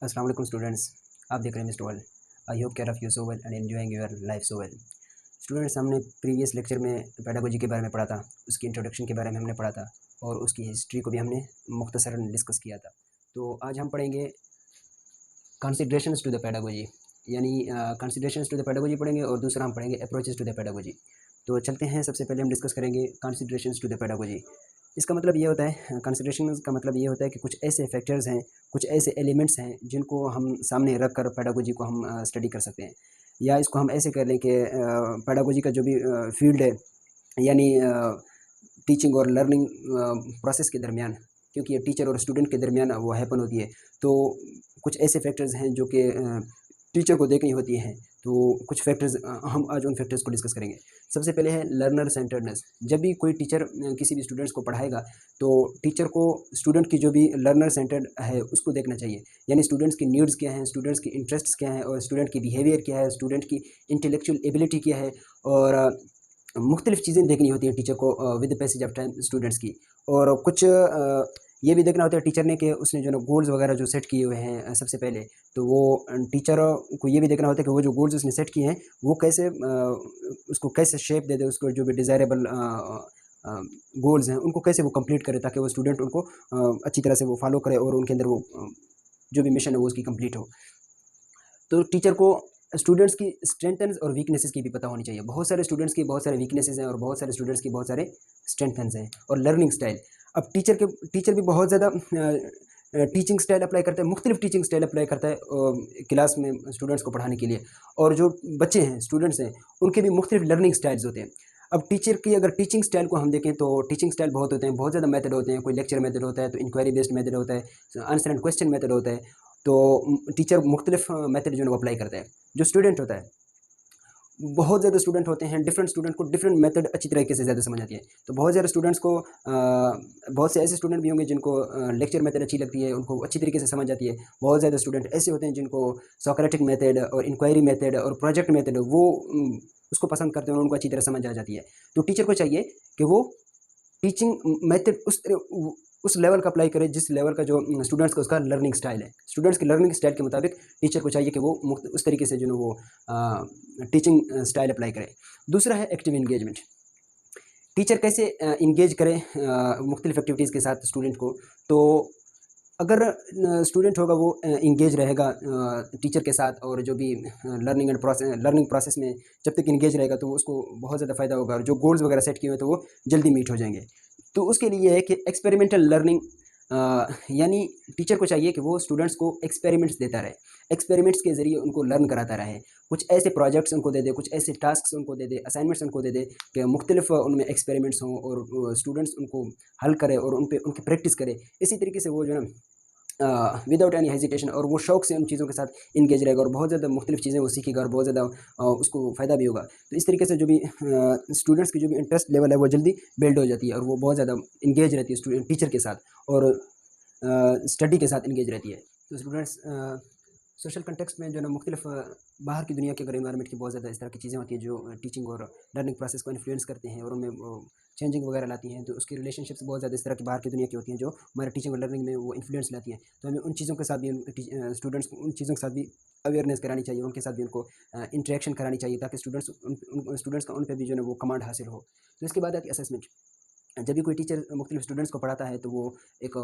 अस्सलाम वालेकुम स्टूडेंट्स। आप देख रहे हैं mister world. I hope care of you so well and enjoying your life so well. Students, हमने प्रीवियस लेक्चर में पेडागोजी के बारे में पढ़ा था, उसकी इंट्रोडक्शन के बारे में हमने पढ़ा था और उसकी हिस्ट्री को भी हमने मुख्तसरन डिस्कस किया था। तो आज हम पढ़ेंगे कंसिडरेशंस टू द पेडागोजी, यानी कंसिडरेशंस टू द पेडागोजी पढ़ेंगे और दूसरा हम पढ़ेंगे अप्रोचेस टू द पेडागोजी। तो चलते हैं, सबसे पहले हम डिस्कस करेंगे कंसिडरेशंस टू द पेडागोजी। इसका मतलब ये होता है, कंसिडरेशन का मतलब ये होता है कि कुछ ऐसे फैक्टर्स हैं, कुछ ऐसे एलिमेंट्स हैं जिनको हम सामने रख कर पेडागोजी को हम स्टडी कर सकते हैं। या इसको हम ऐसे कर लें कि पेडागोजी का जो भी फील्ड है, यानी टीचिंग और लर्निंग प्रोसेस के दरमियान, क्योंकि ये टीचर और स्टूडेंट के दरमियान वो हैपन होती है, तो कुछ ऐसे फैक्टर्स हैं जो कि टीचर को देखनी होती हैं। तो कुछ फैक्टर्स हम आज उन फैक्टर्स को डिस्कस करेंगे। सबसे पहले है लर्नर सेंटर्डनेस। जब भी कोई टीचर किसी भी स्टूडेंट्स को पढ़ाएगा तो टीचर को स्टूडेंट की जो भी लर्नर सेंटर्ड है उसको देखना चाहिए, यानी स्टूडेंट्स की नीड्स क्या हैं, स्टूडेंट्स की इंटरेस्ट्स क्या हैं और स्टूडेंट की बिहेवियर क्या है, स्टूडेंट की इंटेलेक्चुअल एबिलिटी क्या है, और मुख्तलिफ़ चीज़ें देखनी होती हैं टीचर को with the passage of time students की। और कुछ ये भी देखना होता है टीचर ने कि उसने जो ना गोल्स वगैरह जो सेट किए हुए हैं सबसे पहले, तो वो टीचर को ये भी देखना होता है कि वो जो गोल्स उसने सेट किए हैं वो कैसे उसको कैसे शेप दे दे, उसको जो भी डिज़ायरेबल गोल्स हैं उनको कैसे वो कंप्लीट करे, ताकि वो स्टूडेंट उनको अच्छी तरह से वो फॉलो करे और उनके अंदर वो जो भी मिशन है वो उसकी कंप्लीट हो। तो टीचर को स्टूडेंट्स की स्ट्रेंथ्स और वीकनेसेस की भी पता होनी चाहिए। बहुत सारे स्टूडेंट्स की बहुत सारे वीकनेसेस हैं और बहुत सारे स्टूडेंट्स की बहुत सारे स्ट्रेंथ्स हैं। और लर्निंग स्टाइल, अब टीचर भी बहुत ज़्यादा टीचिंग स्टाइल अप्लाई करता है, मुख्तलिफ टीचिंग स्टाइल अप्लाई करता है क्लास में स्टूडेंट्स को पढ़ाने के लिए। और जो बच्चे हैं, स्टूडेंट्स हैं, उनके भी मुख्तलिफ लर्निंग स्टाइल्स होते हैं। अब टीचर की अगर टीचिंग स्टाइल को हम देखें तो टीचिंग स्टाइल बहुत होते हैं, बहुत ज़्यादा मेथड होते हैं। कोई लेक्चर मेथड होता है, तो इंक्वायरी बेस्ड मेथड होता है, आंसर एंड क्वेश्चन मेथड होता है। तो टीचर मुख्तलिफ मेथड जो है वो अप्लाई करता है। जो स्टूडेंट होता है, बहुत ज़्यादा स्टूडेंट होते हैं, डिफरेंट स्टूडेंट को डिफरेंट मेथड अच्छी तरीके से ज़्यादा समझ आती है। तो बहुत ज़्यादा स्टूडेंट्स को बहुत से ऐसे स्टूडेंट भी होंगे जिनको लेक्चर मेथड अच्छी लगती है, उनको अच्छी तरीके से समझ आती है। बहुत ज़्यादा स्टूडेंट ऐसे होते हैं जिनको सोक्रेटिक मेथड और इंक्वायरी मेथड और प्रोजेक्ट मेथड वो उसको पसंद करते हैं और उनको अच्छी तरह समझ आ जाती है। तो टीचर को चाहिए कि वो टीचिंग मेथड उस लेवल का अप्लाई करे जिस लेवल का जो स्टूडेंट्स का उसका लर्निंग स्टाइल है। स्टूडेंट्स के लर्निंग स्टाइल के मुताबिक टीचर को चाहिए कि वो उस तरीके से जो है वो टीचिंग स्टाइल अप्लाई करे। दूसरा है एक्टिव इंगेजमेंट। टीचर कैसे इंगेज करे मुख्तलिफ एक्टिविटीज़ के साथ स्टूडेंट को। तो अगर स्टूडेंट होगा वो इंगेज रहेगा टीचर के साथ, और जो भी लर्निंग प्रोसेस में जब तक इंगेज रहेगा तो उसको बहुत ज़्यादा फ़ायदा होगा, और जो गोल्स वगैरह सेट किए हुए तो वो जल्दी मीट हो जाएंगे। तो उसके लिए है कि एक्सपेरिमेंटल लर्निंग, यानी टीचर को चाहिए कि वो स्टूडेंट्स को एक्सपेरिमेंट्स देता रहे, एक्सपेरिमेंट्स के ज़रिए उनको लर्न कराता रहे। कुछ ऐसे प्रोजेक्ट्स उनको दे दे, कुछ ऐसे टास्क्स उनको दे दे, असाइनमेंट्स उनको दे दे कि मुख्तलिफ उनमें एक्सपेरिमेंट्स हों और स्टूडेंट्स उनको हल करे और उन पर उनकी प्रैक्टिस करे। इसी तरीके से वो जो है विदाउट एनी हेजिटेशन और वो शौक से उन चीज़ों के साथ इंगेज रहेगा और बहुत ज़्यादा मुख्तलिफ चीज़ें वो सीखेगा और बहुत ज़्यादा उसको फ़ायदा भी होगा। तो इस तरीके से जो भी स्टूडेंट्स की जो भी इंटरेस्ट लेवल है वो जल्दी बिल्ड हो जाती है और वो बहुत ज़्यादा इंगेज रहती है स्टूडेंट टीचर के साथ और स्टडी के साथ इंगेज रहती है। तो स्टूडेंट्स सोशल कंटेक्स्ट में जो है ना मुख्तलिफ बाहर की दुनिया के अगर इन्वायरमेंट की बहुत ज़्यादा इस तरह की चीज़ें होती हैं जो टीचिंग और लर्निंग प्रोसेस को इन्फ्लुएंस करते हैं और उनमें चेंजिंग वगैरह लाती हैं। तो उसकी रिलेशनशिप्स बहुत ज़्यादा इस तरह की बाहर की दुनिया की होती हैं जो हमारे टीचिंग और लर्निंग में वो इन्फ्लुएंस लाती हैं। तो हमें उन चीज़ों के साथ भी स्टूडेंट्स को उन चीज़ों के साथ भी अवेयरनेस करानी चाहिए, उनके साथ भी उनको इंटरेक्शन करानी चाहिए, ताकि स्टूडेंट्स का उन पर भी जो है वो कमांड हासिल हो। तो इसके बाद आती है असेसमेंट। जब भी कोई टीचर मुख्तलिफ स्टूडेंट्स को पढ़ाता है तो वो एक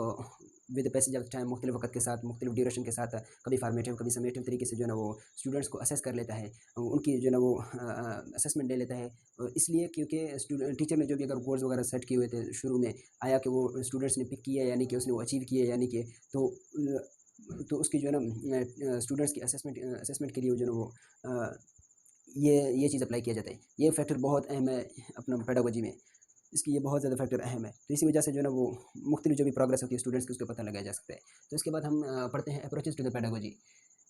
विद पैसेज ऑफ टाइम मुख्तलिफ वक्त के साथ मुख्तलिफ ड्यूरेशन के साथ कभी फॉर्मेटिव कभी समेटिव तरीके से जो है ना वो स्टूडेंट्स को असेस कर लेता है, उनकी जो है ना वो असेसमेंट ले लेता है। इसलिए क्योंकि टीचर ने जो भी अगर गोल्स वगैरह सेट किए हुए थे शुरू में, आया कि वो स्टूडेंट्स ने पिक किया यानी कि उसने वो अचीव किए यानी कि तो उसकी जो है ना स्टूडेंट्स की असेसमेंट के लिए जो है ना वो ये चीज़ अप्लाई किया जाता है। ये फैक्टर बहुत अहम है अपना पेडागोजी में, इसकी ये बहुत ज़्यादा फैक्टर अहम है। तो इसी वजह से जो है ना वो मुख्तलिफ जो भी प्रोग्रेस होती है स्टूडेंट्स की उसको पता लगाया जा सकता है। तो इसके बाद हम पढ़ते हैं अप्रोचेस टू द पेडागोजी।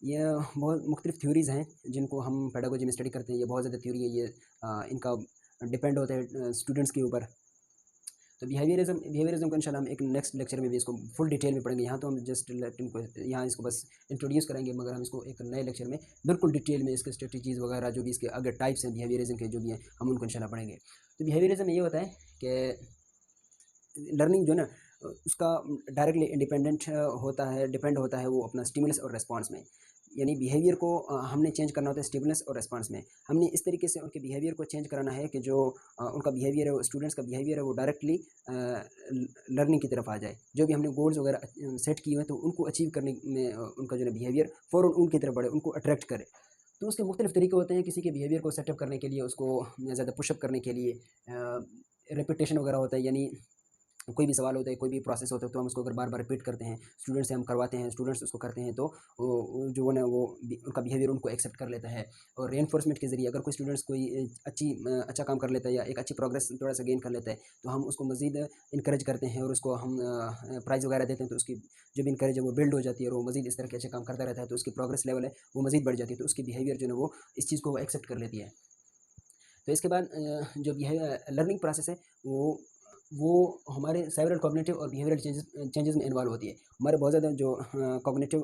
ये बहुत मुख्तलिफ थ्योरीज़ हैं जिनको हम पेडागोजी में स्टडी करते हैं। ये बहुत ज़्यादा थ्योरी है, ये इनका डिपेंड होता है स्टूडेंट्स के ऊपर। तो बिहेवियरिज्म को इंशाल्लाह हम एक नेक्स्ट लेक्चर में भी इसको फुल डिटेल में पढ़ेंगे। यहाँ तो हम जस्ट इनको यहाँ इसको बस इंट्रोड्यूस करेंगे, मगर हम इसको एक नए लेक्चर में बिल्कुल डिटेल में इसके स्ट्रेटजीज़ वगैरह जो भी इसके अगर टाइप्स हैं बिहेवियरिज्म के जो भी हैं हम उनको इंशाल्लाह पढ़ेंगे। तो बिहेवियरिज्म ये होता है कि लर्निंग जो है ना उसका डायरेक्टली इंडिपेंडेंट होता है, डिपेंड होता है वो अपना स्टिमुलस और रिस्पॉन्स में। यानी बिहेवियर को हमने चेंज करना होता है स्टिमुलस और रिस्पॉन्स में। हमने इस तरीके से उनके बिहेवियर को चेंज कराना है कि जो उनका बिहेवियर है, वो स्टूडेंट्स का बिहेवियर है, वो डायरेक्टली लर्निंग की तरफ आ जाए। जो भी हमने गोल्स वगैरह सेट किए हैं तो उनको अचीव करने में उनका जो है बिहेवियर फ़ौरन उनकी तरफ बढ़े, उनको अट्रैक्ट करे। तो उसके मुख्तलिफ तरीके होते हैं किसी के बिहेवियर को सेटअप करने के लिए, उसको ज़्यादा पुशअप करने के लिए रिपीटेशन वगैरह होता है। यानी कोई भी सवाल होता है, कोई भी प्रोसेस होता है, तो हम उसको अगर बार बार रिपीट करते हैं, स्टूडेंट से हम करवाते हैं, स्टूडेंट्स उसको करते हैं, तो जो है ना वो उनका बिहेवियर उनको एक्सेप्ट कर लेता है। और रेनफोर्समेंट के ज़रिए अगर कोई स्टूडेंट्स कोई अच्छा काम कर लेता है या एक अच्छी प्रोग्रेस थोड़ा सा गेन कर लेता है, तो हम उसको मज़ीद इंकरेज करते हैं और उसको हम प्राइज़ वगैरह देते हैं। तो उसकी जो भी इंकरेज है वो बिल्ड हो जाती है और वो मज़ीद इस तरह के अच्छे काम करता रहता है, तो उसकी प्रोग्रेस लेवल है वो मज़ीद बढ़ जाती है। तो उसकी बिहेवियर जो है वो इस चीज़ को एक्सेप्ट कर लेती है। तो इसके बाद जो बिहेवियर लर्निंग प्रोसेस है वो हमारे सेवरल कॉग्निटिव और बिहेवियरल चेंजेस में इन्वॉल्व होती है। हमारे बहुत ज़्यादा जो कॉग्निटिव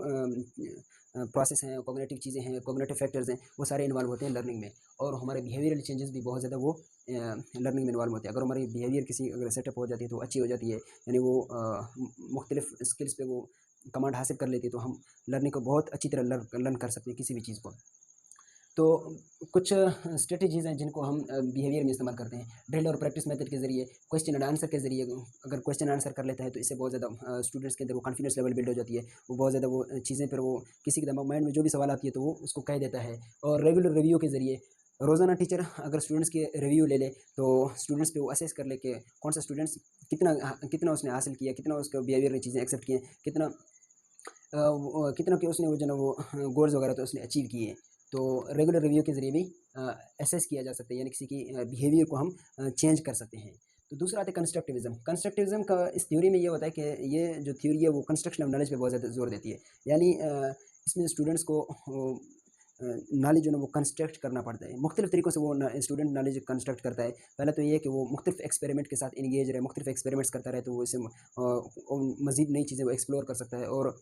प्रोसेस हैं, कॉग्निटिव चीज़ें हैं, कॉग्निटिव फैक्टर्स हैं, वो सारे इन्वॉल्व होते हैं लर्निंग में। और हमारे बिहेवियरल चेंजेस भी बहुत ज़्यादा वो लर्निंग में इन्वॉल्व होते हैं। अगर हमारी बिहेवियर किसी अगर सेटअप हो जाती है तो अच्छी हो जाती है, यानी वो मुख्तलिफ स्किल्स पे वो कमांड हासिल कर लेती है, तो हम लर्निंग को बहुत अच्छी तरह लर्न कर सकते हैं किसी भी चीज़ को। तो कुछ स्ट्रेटजीज़ हैं जिनको हम बिहेवियर में इस्तेमाल करते हैं। ड्रिल और प्रैक्टिस मेथड के ज़रिए, क्वेश्चन एंड आंसर के ज़रिए। अगर क्वेश्चन आंसर कर लेता है तो इससे बहुत ज़्यादा स्टूडेंट्स के अंदर वो कॉन्फिडेंस लेवल बिल्ड हो जाती है। वो बहुत ज़्यादा वो चीज़ें फिर वो किसी के दिमाग माइंड में जो भी सवाल आती है तो वो उसको कह देता है। और रेगुलर रिव्यू के ज़रिए, रोज़ाना टीचर अगर स्टूडेंट्स के रिव्यू ले ले तो स्टूडेंट्स पे वो असेस कर ले कि कौन सा स्टूडेंट्स कितना उसने हासिल किया, कितना उसका बिहेवियर ने चीज़ें एक्सेप्ट किए, कितना कि उसने वो जो है ना वो गोल्स वगैरह तो उसने अचीव किए। तो रेगुलर रिव्यू के ज़रिए भी असेस किया जा सकता है, यानी किसी की बिहेवियर को हम चेंज कर सकते हैं। तो दूसरा आता है कंस्ट्रक्टिविज़्म। कंस्ट्रक्टिविज़्म का इस थ्योरी में ये होता है कि ये जो थ्योरी है वो कंस्ट्रक्शन ऑफ नॉलेज पे बहुत ज़्यादा जोर देती है। यानी इसमें स्टूडेंट्स को नॉलेज जो है ना वो कंस्ट्रक्ट करना पड़ता है। मुख्तलिफ तरीक़ों से वो स्टूडेंट नॉलेज कंस्ट्रक्ट करता है। पहला तो ये है कि वो मुख्तलिफ एक्सपेरिमेंट के साथ एंगेज रहे, मुख्तलिफ एक्सपेरिमेंट्स करता रहे, तो वो इससे मज़ीद नई चीज़ें वो एक्सप्लोर कर सकता है। और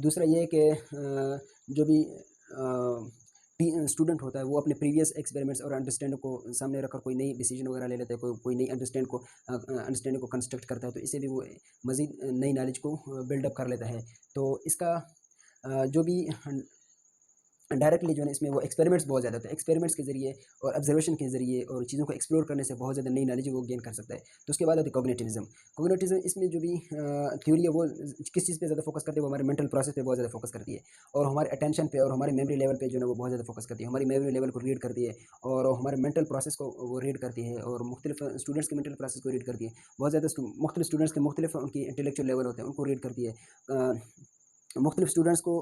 दूसरा ये है कि जो भी स्टूडेंट होता है वो अपने प्रीवियस एक्सपेरिमेंट्स और अंडरस्टैंडिंग को सामने रखकर कोई नई डिसीजन वगैरह ले लेता है, कोई नई अंडरस्टैंडिंग को कंस्ट्रक्ट करता है, तो इससे भी वो मज़ीद नई नॉलेज को बिल्डअप कर लेता है। तो इसका जो भी डायरेक्टली जो है इसमें वो एक्सपेरिमेंट्स बहुत ज़्यादा होते हैं। एक्सपेरिमेंट्स के ज़रिए और ऑब्जर्वेशन के ज़रिए और चीज़ों को एक्सप्लोर करने से बहुत ज़्यादा नई नॉलेज वो गेन कर सकता है। तो उसके बाद आती है कॉग्निटिविज़्म। कॉग्निटिविज़्म इसमें जो भी थ्योरी है वो किस चीज़ पे ज़्यादा फोकस करती है, वो हमारे मेंटल प्रोसेस पे बहुत ज़्यादा फोकस करती है और हमारे अटेंशन पे और हमारे मेमोरी लेवल पे जो है वो बहुत ज़्यादा फोकस करती है। हमारी मेमोरी लेवल को रीड करती है और हमारे मेंटल प्रोसेस को वो रीड करती है और मुख्तलिफ स्टूडेंट्स के मेंटल प्रोसेस को रीड करती है। बहुत ज़्यादा मुख्तलिफ स्टूडेंट्स के मुख्तलिफ उनकी इंटेलेक्चुअल लेवल होते हैं, उनको रीड करती है। मुख्तलिफ स्टूडेंट्स को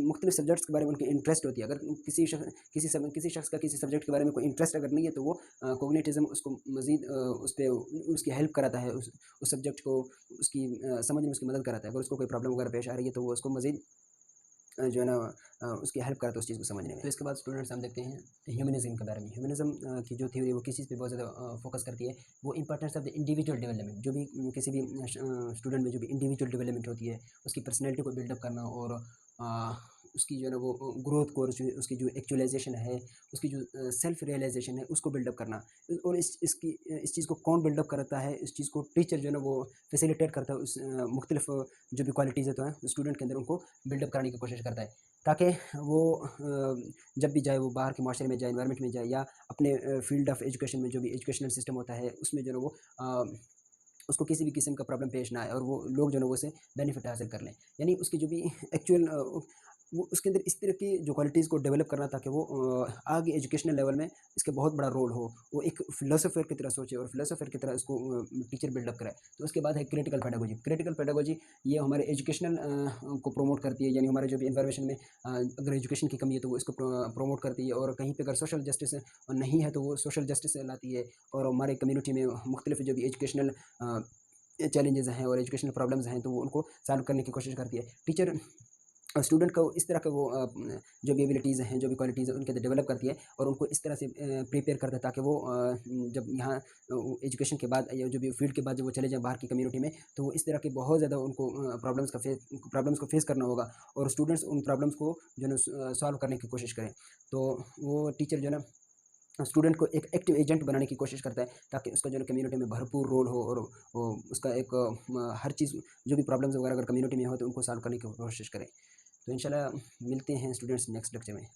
मुख्तलिफ सब्जेक्ट्स के बारे में उनकी इंटरेस्ट होती है। अगर किसी शख्स का किसी सब्जेक्ट के बारे में कोई इंटरेस्ट अगर नहीं है तो वो कॉग्निटिज्म उसको मज़ीद उस पे उसकी हेल्प कराता है, उस सब्जेक्ट को उसकी समझ में उसकी मदद कराता है। अगर उसको कोई प्रॉब्लम वगैरह पेश आ रही है तो वो उसको मज़ीद जो है ना उसकी हेल्प करता है उस चीज़ को समझने में। तो इसके बाद स्टूडेंट्स हम देखते हैं ह्यूमनिज़्म के बारे में। ह्यूमनिज़्म की जो थ्योरी है वो किस चीज़ पे बहुत ज़्यादा फोकस करती है, वो importance of the individual development. जो भी किसी भी स्टूडेंट में जो भी इंडिविजुअल डेवलपमेंट होती है, उसकी पर्सनैलिटी को बिल्डअप करना और उसकी जो है ना वो ग्रोथ को, उसकी जो एक्चुअलाइजेशन है, उसकी जो सेल्फ रियलाइजेशन है उसको बिल्डअप करना। और इस चीज़ को कौन बिल्डअप करता है, इस चीज़ को टीचर जो है ना वो फैसिलिटेट करता है। उस मुख्तलिफ जो भी क्वालिटीज़ है तो है स्टूडेंट के अंदर उनको बिल्डअप कराने की कोशिश करता है, ताकि वो जब भी जाए वो बाहर के माशरे में जाए, इन्वायरमेंट में जाए या अपने फील्ड ऑफ एजुकेशन में जो भी एजुकेशनल सिस्टम होता है उसमें जो है वो उसको किसी भी किस्म का प्रॉब्लम पेश ना आए और वो लोग जो है ना वो उससे बेनिफिट हासिल कर लें। यानी उसकी जो भी एक्चुअल वो उसके अंदर इस तरह की जो क्वालिटीज़ को डेवलप करना, ताकि वो आगे एजुकेशनल लेवल में इसका बहुत बड़ा रोल हो। वो एक फ़िलोसोफर की तरह सोचे और फ़िलोसोफर की तरह इसको टीचर बिल्डअप कराए। तो उसके बाद है क्रिटिकल पेडागोजी। क्रिटिकल पेडागोजी ये हमारे एजुकेशनल को प्रमोट करती है, यानी हमारे जो भी इन्फॉर्मेशन में अगर एजुकेशन की कमी है तो वो इसको प्रमोट करती है। और कहीं पे अगर सोशल जस्टिस नहीं है तो वो सोशल जस्टिस लाती है और हमारे कम्युनिटी में मुख्तलिफ जो भी एजुकेशनल चैलेंजेस हैं और एजुकेशनल प्रॉब्लम्स हैं तो वो उनको सॉल्व करने की कोशिश करती है। टीचर स्टूडेंट को इस तरह के वो जो भी एबिलिटीज़ हैं, जो भी क्वालिटीज़ हैं उनके अंदर डेवलप करती है और उनको इस तरह से प्रिपेयर करता है, ताकि वो जब यहाँ एजुकेशन के बाद या जो भी फील्ड के बाद जब वो चले जाएँ बाहर की कम्युनिटी में, तो वो इस तरह के बहुत ज़्यादा उनको प्रॉब्लम्स को फेस करना होगा और स्टूडेंट्स उन प्रॉब्लम्स को जो है ना सॉल्व करने की कोशिश करें। तो वो टीचर जो है ना स्टूडेंट को एक एक्टिव एजेंट बनाने की कोशिश करता है, ताकि उसका जो है कम्युनिटी में भरपूर रोल हो, और वो उसका एक हर चीज़, जो भी प्रॉब्लम्स वगैरह अगर कम्युनिटी में हो तो उनको सॉल्व करने की कोशिश करें। तो इंशाल्लाह मिलते हैं स्टूडेंट्स नेक्स्ट लेक्चर में।